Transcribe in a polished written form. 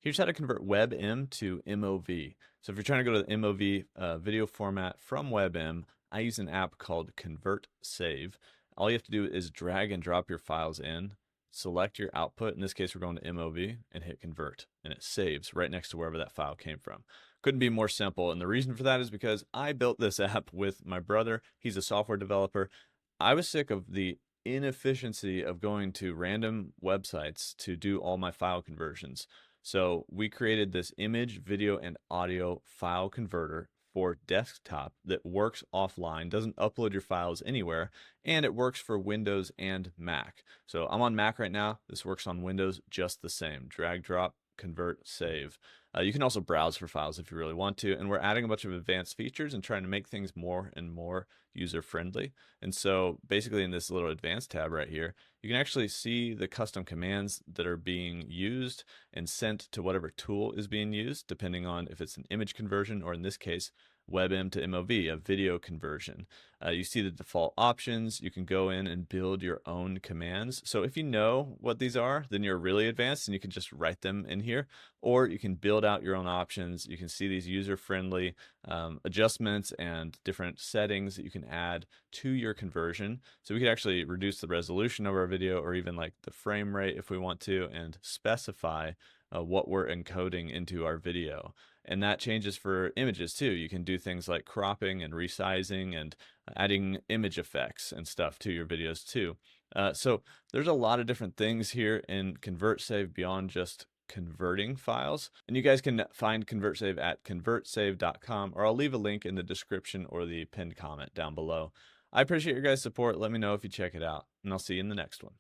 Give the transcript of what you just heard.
Here's how to convert WebM to MOV. So if you're trying to go to the MOV video format from WebM, I use an app called ConvertSave. All you have to do is drag and drop your files in, select your output. In this case, we're going to MOV and hit convert, and it saves right next to wherever that file came from. Couldn't be more simple. And the reason for that is because I built this app with my brother. He's a software developer. I was sick of the inefficiency of going to random websites to do all my file conversions. So we created this image, video, and audio file converter for desktop that works offline, doesn't upload your files anywhere, and it works for Windows and Mac. So I'm on Mac right now. This works on Windows just the same. Drag, drop, convert, save. You can also browse for files if you really want to, and we're adding a bunch of advanced features and trying to make things more and more user-friendly. And so basically in this little advanced tab right here, you can actually see the custom commands that are being used and sent to whatever tool is being used, depending on if it's an image conversion or in this case, WebM to MOV, a video conversion. You see the default options. You can go in and build your own commands. So if you know what these are, then you're really advanced and you can just write them in here, or you can build out your own options. You can see these user-friendly adjustments and different settings that you can add to your conversion. So we could actually reduce the resolution of our video or even like the frame rate if we want to, and specify what we're encoding into our video. And that changes for images too. You can do things like cropping and resizing and adding image effects and stuff to your videos too. So there's a lot of different things here in ConvertSave beyond just converting files. And you guys can find ConvertSave at convertsave.com, or I'll leave a link in the description or the pinned comment down below. I appreciate your guys' support. Let me know if you check it out, and I'll see you in the next one.